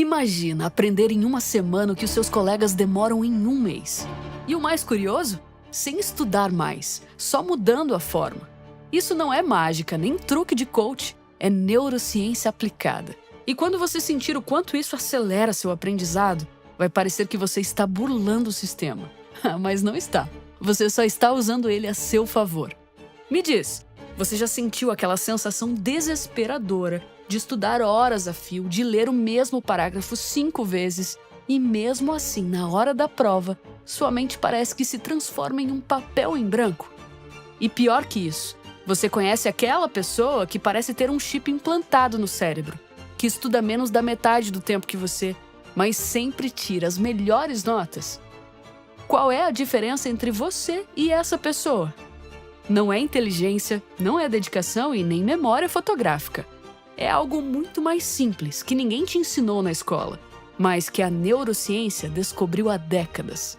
Imagina aprender em uma semana o que os seus colegas demoram em um mês. E o mais curioso? Sem estudar mais, só mudando a forma. Isso não é mágica, nem truque de coach, é neurociência aplicada. E quando você sentir o quanto isso acelera seu aprendizado, vai parecer que você está burlando o sistema. Mas não está. Você só está usando ele a seu favor. Me diz, você já sentiu aquela sensação desesperadora de estudar horas a fio, de ler o mesmo parágrafo 5 vezes e mesmo assim, na hora da prova, sua mente parece que se transforma em um papel em branco? E pior que isso, você conhece aquela pessoa que parece ter um chip implantado no cérebro, que estuda menos da metade do tempo que você, mas sempre tira as melhores notas? Qual é a diferença entre você e essa pessoa? Não é inteligência, não é dedicação e nem memória fotográfica. É algo muito mais simples, que ninguém te ensinou na escola, mas que a neurociência descobriu há décadas.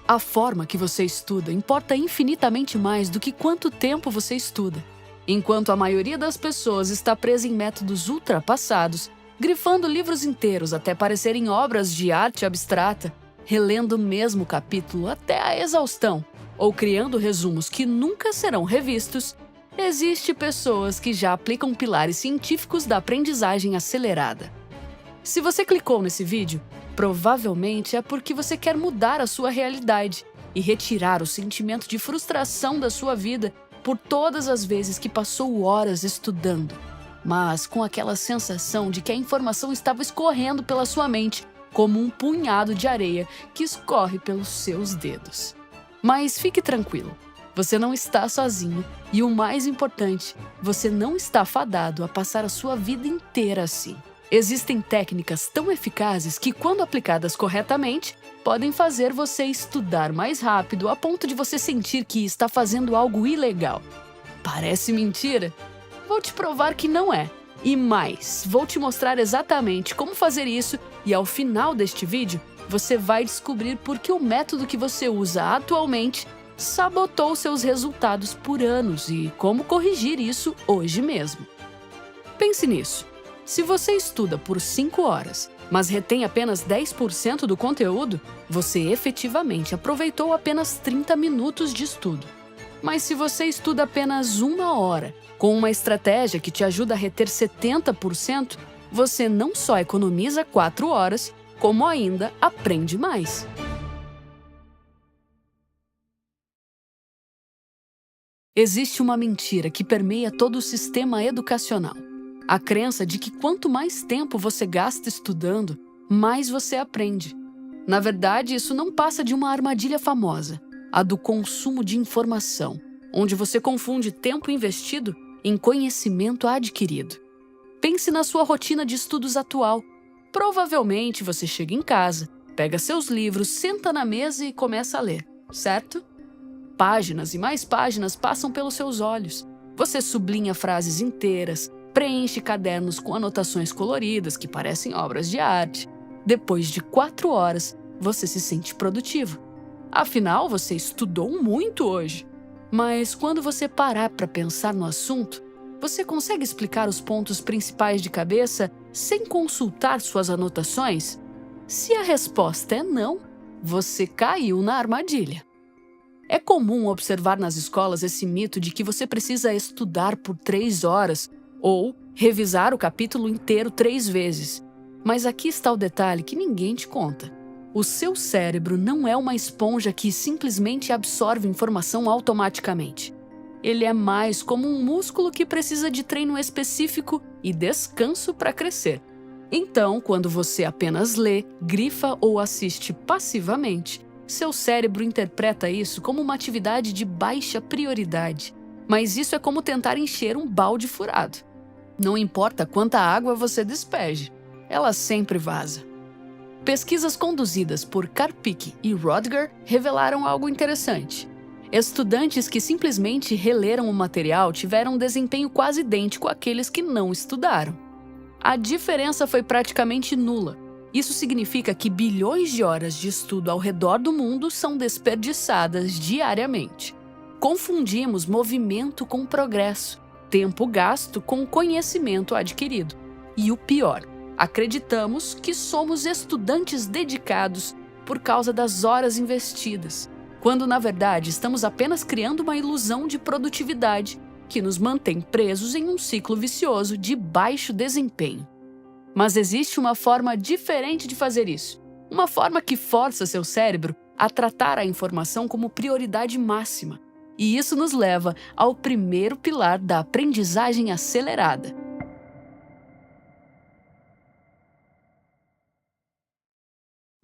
A forma que você estuda importa infinitamente mais do que quanto tempo você estuda. Enquanto a maioria das pessoas está presa em métodos ultrapassados, grifando livros inteiros até parecerem obras de arte abstrata, relendo o mesmo capítulo até a exaustão, ou criando resumos que nunca serão revistos, existem pessoas que já aplicam pilares científicos da aprendizagem acelerada. Se você clicou nesse vídeo, provavelmente é porque você quer mudar a sua realidade e retirar o sentimento de frustração da sua vida por todas as vezes que passou horas estudando, mas com aquela sensação de que a informação estava escorrendo pela sua mente como um punhado de areia que escorre pelos seus dedos. Mas fique tranquilo, você não está sozinho e o mais importante, você não está fadado a passar a sua vida inteira assim. Existem técnicas tão eficazes que, quando aplicadas corretamente, podem fazer você estudar mais rápido a ponto de você sentir que está fazendo algo ilegal. Parece mentira? Vou te provar que não é. E mais, vou te mostrar exatamente como fazer isso e ao final deste vídeo, você vai descobrir por que o método que você usa atualmente sabotou seus resultados por anos e como corrigir isso hoje mesmo. Pense nisso. Se você estuda por 5 horas, mas retém apenas 10% do conteúdo, você efetivamente aproveitou apenas 30 minutos de estudo. Mas se você estuda apenas 1 hora, com uma estratégia que te ajuda a reter 70%, você não só economiza 4 horas, como ainda aprende mais. Existe uma mentira que permeia todo o sistema educacional. A crença de que quanto mais tempo você gasta estudando, mais você aprende. Na verdade, isso não passa de uma armadilha famosa, a do consumo de informação, onde você confunde tempo investido em conhecimento adquirido. Pense na sua rotina de estudos atual. Provavelmente você chega em casa, pega seus livros, senta na mesa e começa a ler, certo? Páginas e mais páginas passam pelos seus olhos. Você sublinha frases inteiras, preenche cadernos com anotações coloridas que parecem obras de arte. Depois de 4 horas, você se sente produtivo. Afinal, você estudou muito hoje. Mas quando você parar para pensar no assunto, você consegue explicar os pontos principais de cabeça sem consultar suas anotações? Se a resposta é não, você caiu na armadilha. É comum observar nas escolas esse mito de que você precisa estudar por 3 horas ou revisar o capítulo inteiro 3 vezes. Mas aqui está o detalhe que ninguém te conta. O seu cérebro não é uma esponja que simplesmente absorve informação automaticamente. Ele é mais como um músculo que precisa de treino específico e descanso para crescer. Então, quando você apenas lê, grifa ou assiste passivamente, seu cérebro interpreta isso como uma atividade de baixa prioridade. Mas isso é como tentar encher um balde furado. Não importa quanta água você despeje, ela sempre vaza. Pesquisas conduzidas por Karpik e Rodger revelaram algo interessante. Estudantes que simplesmente releram o material tiveram um desempenho quase idêntico àqueles que não estudaram. A diferença foi praticamente nula. Isso significa que bilhões de horas de estudo ao redor do mundo são desperdiçadas diariamente. Confundimos movimento com progresso, tempo gasto com conhecimento adquirido. E o pior, Acreditamos que somos estudantes dedicados por causa das horas investidas, quando na verdade estamos apenas criando uma ilusão de produtividade que nos mantém presos em um ciclo vicioso de baixo desempenho. Mas existe uma forma diferente de fazer isso. Uma forma que força seu cérebro a tratar a informação como prioridade máxima. E isso nos leva ao primeiro pilar da aprendizagem acelerada.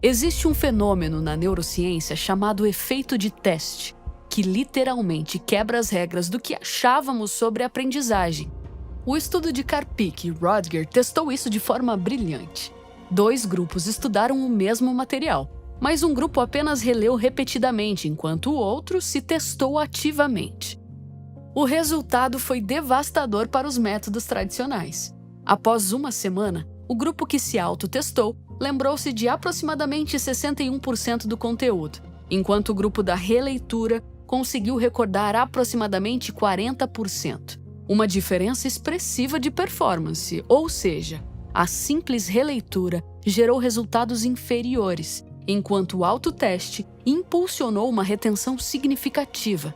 Existe um fenômeno na neurociência chamado efeito de teste, que literalmente quebra as regras do que achávamos sobre a aprendizagem. O estudo de Karpik e Rodger testou isso de forma brilhante. 2 grupos estudaram o mesmo material, mas um grupo apenas releu repetidamente, enquanto o outro se testou ativamente. O resultado foi devastador para os métodos tradicionais. Após uma semana, o grupo que se autotestou lembrou-se de aproximadamente 61% do conteúdo, enquanto o grupo da releitura conseguiu recordar aproximadamente 40%. Uma diferença expressiva de performance, ou seja, a simples releitura gerou resultados inferiores, enquanto o autoteste impulsionou uma retenção significativa.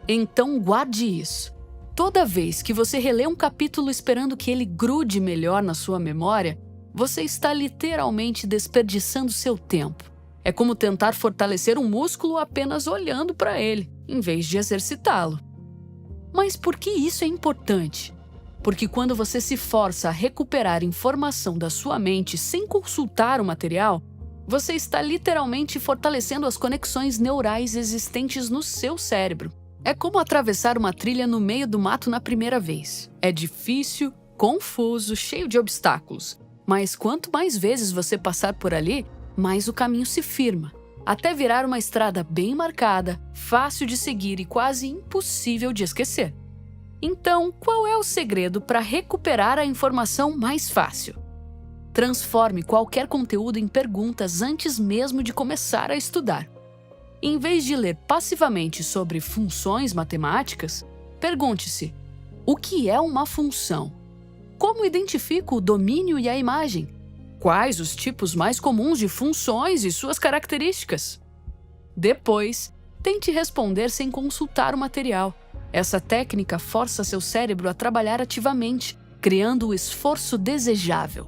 Então guarde isso. Toda vez que você relê um capítulo esperando que ele grude melhor na sua memória, você está literalmente desperdiçando seu tempo. É como tentar fortalecer um músculo apenas olhando para ele, em vez de exercitá-lo. Mas por que isso é importante? Porque quando você se força a recuperar informação da sua mente sem consultar o material, você está literalmente fortalecendo as conexões neurais existentes no seu cérebro. É como atravessar uma trilha no meio do mato na primeira vez. É difícil, confuso, cheio de obstáculos. Mas quanto mais vezes você passar por ali, mais o caminho se firma, até virar uma estrada bem marcada, fácil de seguir e quase impossível de esquecer. Então, qual é o segredo para recuperar a informação mais fácil? Transforme qualquer conteúdo em perguntas antes mesmo de começar a estudar. Em vez de ler passivamente sobre funções matemáticas, pergunte-se: o que é uma função? Como identifico o domínio e a imagem? Quais os tipos mais comuns de funções e suas características? Depois, tente responder sem consultar o material. Essa técnica força seu cérebro a trabalhar ativamente, criando o esforço desejável.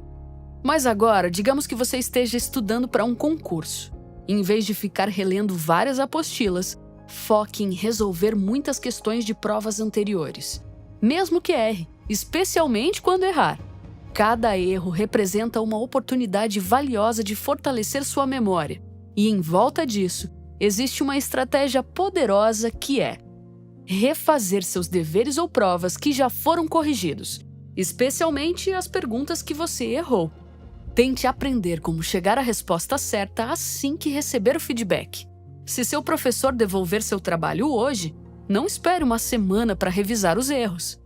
Mas agora, digamos que você esteja estudando para um concurso. Em vez de ficar relendo várias apostilas, foque em resolver muitas questões de provas anteriores. Mesmo que erre, especialmente quando errar. Cada erro representa uma oportunidade valiosa de fortalecer sua memória. E em volta disso, existe uma estratégia poderosa que é refazer seus deveres ou provas que já foram corrigidos, especialmente as perguntas que você errou. Tente aprender como chegar à resposta certa assim que receber o feedback. Se seu professor devolver seu trabalho hoje, não espere uma semana para revisar os erros.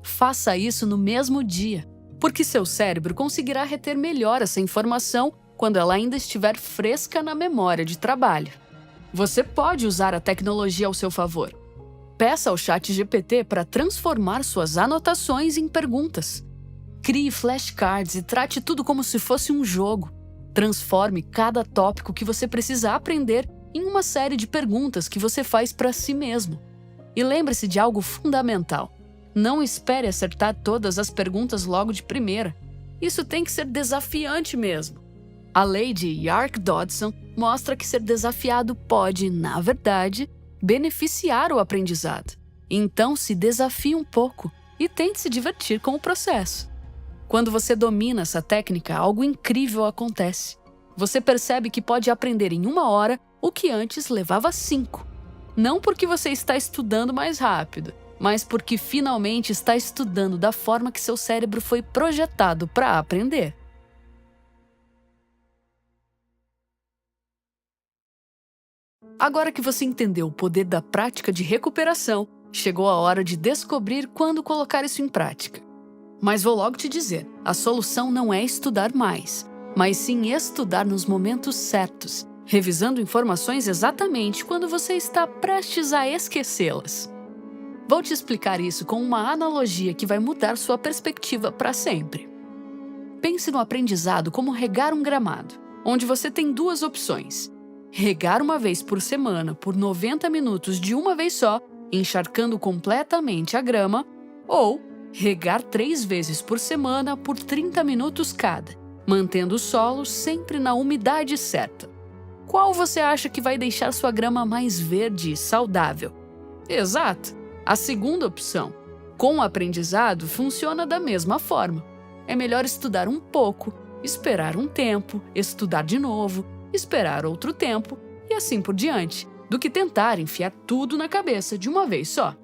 Faça isso no mesmo dia, porque seu cérebro conseguirá reter melhor essa informação quando ela ainda estiver fresca na memória de trabalho. Você pode usar a tecnologia ao seu favor. Peça ao ChatGPT para transformar suas anotações em perguntas. Crie flashcards e trate tudo como se fosse um jogo. Transforme cada tópico que você precisa aprender em uma série de perguntas que você faz para si mesmo. E lembre-se de algo fundamental. Não espere acertar todas as perguntas logo de primeira. Isso tem que ser desafiante mesmo. A lei de York-Dodson mostra que ser desafiado pode, na verdade, beneficiar o aprendizado. Então, se desafie um pouco e tente se divertir com o processo. Quando você domina essa técnica, algo incrível acontece. Você percebe que pode aprender em 1 hora o que antes levava 5. Não porque você está estudando mais rápido, mas porque finalmente está estudando da forma que seu cérebro foi projetado para aprender. Agora que você entendeu o poder da prática de recuperação, chegou a hora de descobrir quando colocar isso em prática. Mas vou logo te dizer, a solução não é estudar mais, mas sim estudar nos momentos certos, revisando informações exatamente quando você está prestes a esquecê-las. Vou te explicar isso com uma analogia que vai mudar sua perspectiva para sempre. Pense no aprendizado como regar um gramado, onde você tem duas opções: regar uma vez por semana por 90 minutos de uma vez só, encharcando completamente a grama, ou regar 3 vezes por semana por 30 minutos cada, mantendo o solo sempre na umidade certa. Qual você acha que vai deixar sua grama mais verde e saudável? Exato, a segunda opção. Com o aprendizado, funciona da mesma forma. É melhor estudar um pouco, esperar um tempo, estudar de novo, esperar outro tempo e assim por diante, do que tentar enfiar tudo na cabeça de uma vez só.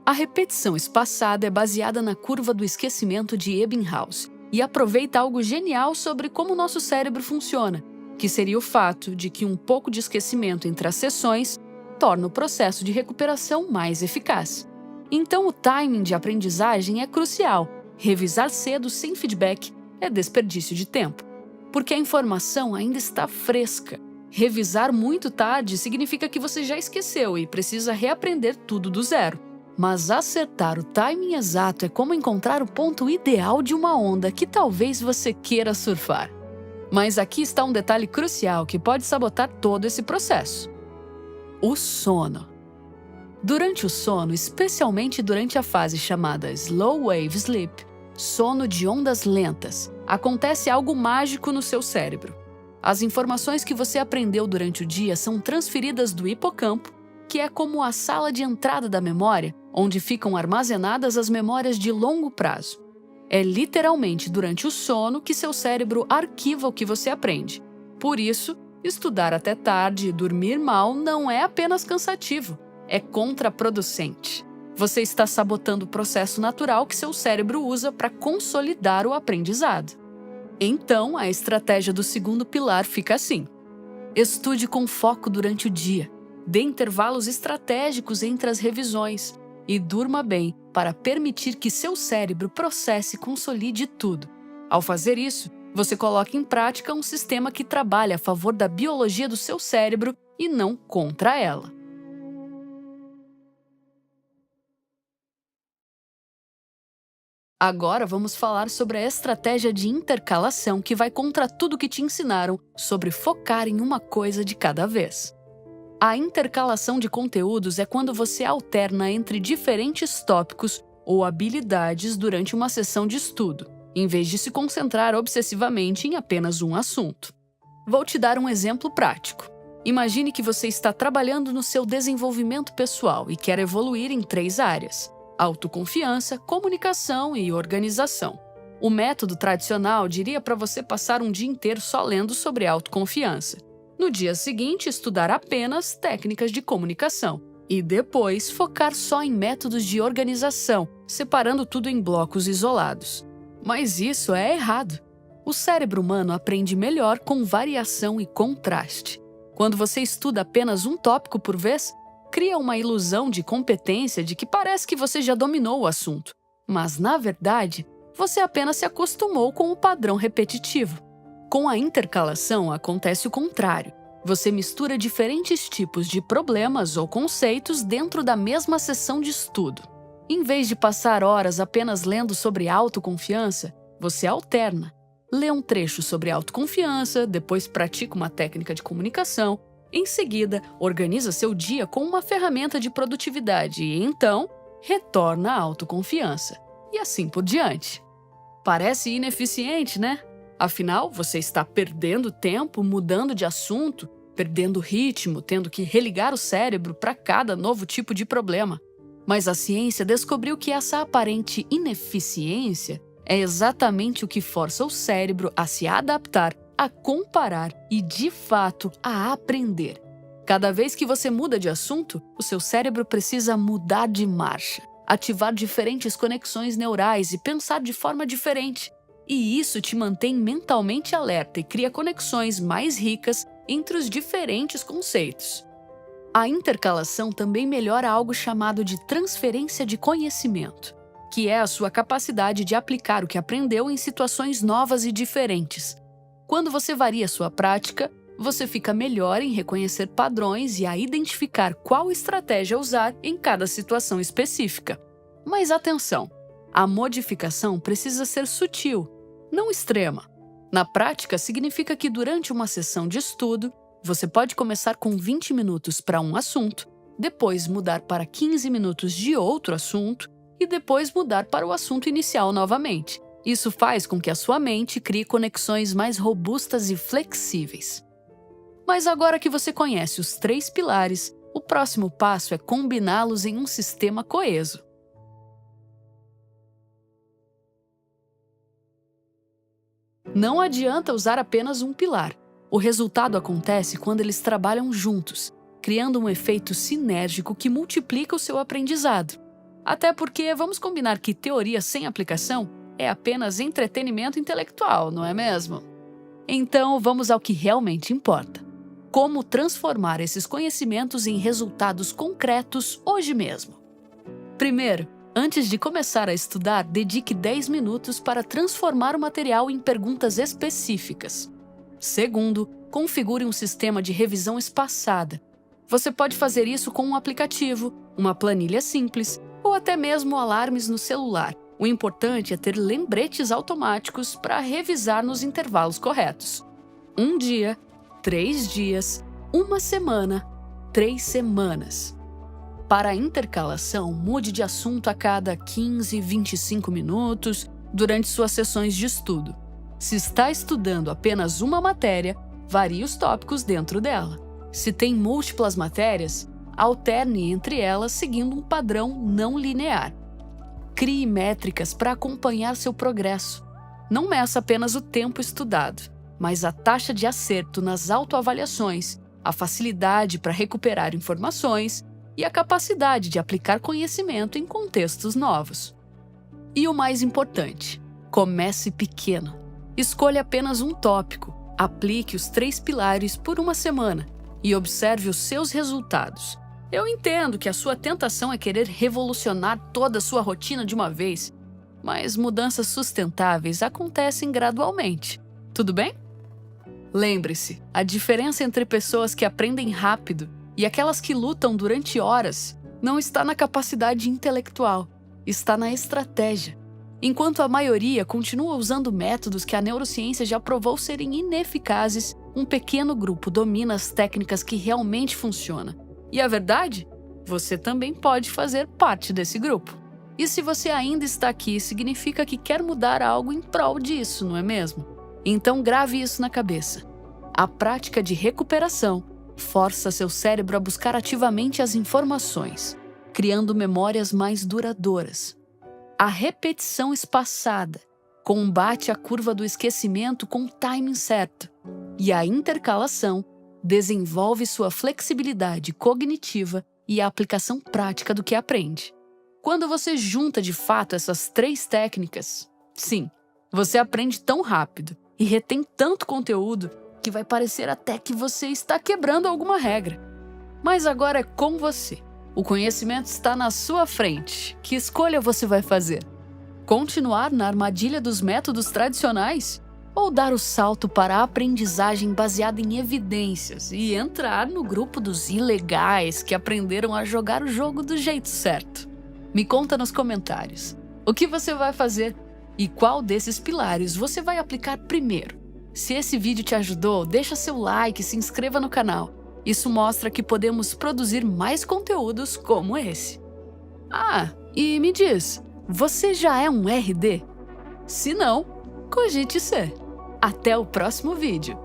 A repetição espaçada é baseada na curva do esquecimento de Ebbinghaus e aproveita algo genial sobre como nosso cérebro funciona, que seria o fato de que um pouco de esquecimento entre as sessões torna o processo de recuperação mais eficaz. Então, o timing de aprendizagem é crucial. Revisar cedo sem feedback é desperdício de tempo, porque a informação ainda está fresca. Revisar muito tarde significa que você já esqueceu e precisa reaprender tudo do zero. Mas acertar o timing exato é como encontrar o ponto ideal de uma onda que talvez você queira surfar. Mas aqui está um detalhe crucial que pode sabotar todo esse processo: o sono. Durante o sono, especialmente durante a fase chamada Slow Wave Sleep, sono de ondas lentas, acontece algo mágico no seu cérebro. As informações que você aprendeu durante o dia são transferidas do hipocampo, que é como a sala de entrada da memória, onde ficam armazenadas as memórias de longo prazo. É literalmente durante o sono que seu cérebro arquiva o que você aprende. Por isso, estudar até tarde e dormir mal não é apenas cansativo, é contraproducente. Você está sabotando o processo natural que seu cérebro usa para consolidar o aprendizado. Então, a estratégia do segundo pilar fica assim: estude com foco durante o dia, dê intervalos estratégicos entre as revisões e durma bem para permitir que seu cérebro processe e consolide tudo. Ao fazer isso, você coloca em prática um sistema que trabalha a favor da biologia do seu cérebro e não contra ela. Agora vamos falar sobre a estratégia de intercalação que vai contra tudo que te ensinaram sobre focar em uma coisa de cada vez. A intercalação de conteúdos é quando você alterna entre diferentes tópicos ou habilidades durante uma sessão de estudo, em vez de se concentrar obsessivamente em apenas um assunto. Vou te dar um exemplo prático. Imagine que você está trabalhando no seu desenvolvimento pessoal e quer evoluir em 3 áreas: autoconfiança, comunicação e organização. O método tradicional diria para você passar um dia inteiro só lendo sobre autoconfiança. No dia seguinte, estudar apenas técnicas de comunicação. E depois, focar só em métodos de organização, separando tudo em blocos isolados. Mas isso é errado. O cérebro humano aprende melhor com variação e contraste. Quando você estuda apenas um tópico por vez, cria uma ilusão de competência de que parece que você já dominou o assunto. Mas, na verdade, você apenas se acostumou com o padrão repetitivo. Com a intercalação, acontece o contrário. Você mistura diferentes tipos de problemas ou conceitos dentro da mesma sessão de estudo. Em vez de passar horas apenas lendo sobre autoconfiança, você alterna. Lê um trecho sobre autoconfiança, depois pratica uma técnica de comunicação. Em seguida, organiza seu dia com uma ferramenta de produtividade e, então, retorna à autoconfiança. E assim por diante. Parece ineficiente, né? Afinal, você está perdendo tempo, mudando de assunto, perdendo ritmo, tendo que religar o cérebro para cada novo tipo de problema. Mas a ciência descobriu que essa aparente ineficiência é exatamente o que força o cérebro a se adaptar, a comparar e, de fato, a aprender. Cada vez que você muda de assunto, o seu cérebro precisa mudar de marcha, ativar diferentes conexões neurais e pensar de forma diferente. E isso te mantém mentalmente alerta e cria conexões mais ricas entre os diferentes conceitos. A intercalação também melhora algo chamado de transferência de conhecimento, que é a sua capacidade de aplicar o que aprendeu em situações novas e diferentes. Quando você varia sua prática, você fica melhor em reconhecer padrões e a identificar qual estratégia usar em cada situação específica. Mas atenção! A modificação precisa ser sutil. não extrema. Na prática, significa que durante uma sessão de estudo, você pode começar com 20 minutos para um assunto, depois mudar para 15 minutos de outro assunto e depois mudar para o assunto inicial novamente. Isso faz com que a sua mente crie conexões mais robustas e flexíveis. Mas agora que você conhece os 3 pilares, o próximo passo é combiná-los em um sistema coeso. Não adianta usar apenas um pilar. O resultado acontece quando eles trabalham juntos, criando um efeito sinérgico que multiplica o seu aprendizado. Até porque vamos combinar que teoria sem aplicação é apenas entretenimento intelectual, não é mesmo? Então, vamos ao que realmente importa. Como transformar esses conhecimentos em resultados concretos hoje mesmo. Primeiro, antes de começar a estudar, dedique 10 minutos para transformar o material em perguntas específicas. Segundo, configure um sistema de revisão espaçada. Você pode fazer isso com um aplicativo, uma planilha simples ou até mesmo alarmes no celular. O importante é ter lembretes automáticos para revisar nos intervalos corretos. 1 dia, 3 dias, 1 semana, 3 semanas. Para a intercalação, mude de assunto a cada 15, 25 minutos durante suas sessões de estudo. Se está estudando apenas uma matéria, varie os tópicos dentro dela. Se tem múltiplas matérias, alterne entre elas seguindo um padrão não linear. Crie métricas para acompanhar seu progresso. Não meça apenas o tempo estudado, mas a taxa de acerto nas autoavaliações, a facilidade para recuperar informações e a capacidade de aplicar conhecimento em contextos novos. E o mais importante, comece pequeno. Escolha apenas um tópico, aplique os 3 pilares por 1 semana e observe os seus resultados. Eu entendo que a sua tentação é querer revolucionar toda a sua rotina de uma vez, mas mudanças sustentáveis acontecem gradualmente. Tudo bem? Lembre-se, a diferença entre pessoas que aprendem rápido e aquelas que lutam durante horas não está na capacidade intelectual, está na estratégia. Enquanto a maioria continua usando métodos que a neurociência já provou serem ineficazes, um pequeno grupo domina as técnicas que realmente funcionam. E a verdade? Você também pode fazer parte desse grupo. E se você ainda está aqui, significa que quer mudar algo em prol disso, não é mesmo? Então grave isso na cabeça. A prática de recuperação força seu cérebro a buscar ativamente as informações, criando memórias mais duradouras. A repetição espaçada combate a curva do esquecimento com o timing certo, e a intercalação desenvolve sua flexibilidade cognitiva e a aplicação prática do que aprende. Quando você junta de fato essas 3 técnicas, sim, você aprende tão rápido e retém tanto conteúdo que vai parecer até que você está quebrando alguma regra. Mas agora é com você. O conhecimento está na sua frente. Que escolha você vai fazer? Continuar na armadilha dos métodos tradicionais? Ou dar o salto para a aprendizagem baseada em evidências e entrar no grupo dos ilegais que aprenderam a jogar o jogo do jeito certo? Me conta nos comentários. O que você vai fazer? E qual desses pilares você vai aplicar primeiro? Se esse vídeo te ajudou, deixa seu like e se inscreva no canal. Isso mostra que podemos produzir mais conteúdos como esse. Ah, e me diz, você já é um RD? Se não, cogite ser. Até o próximo vídeo!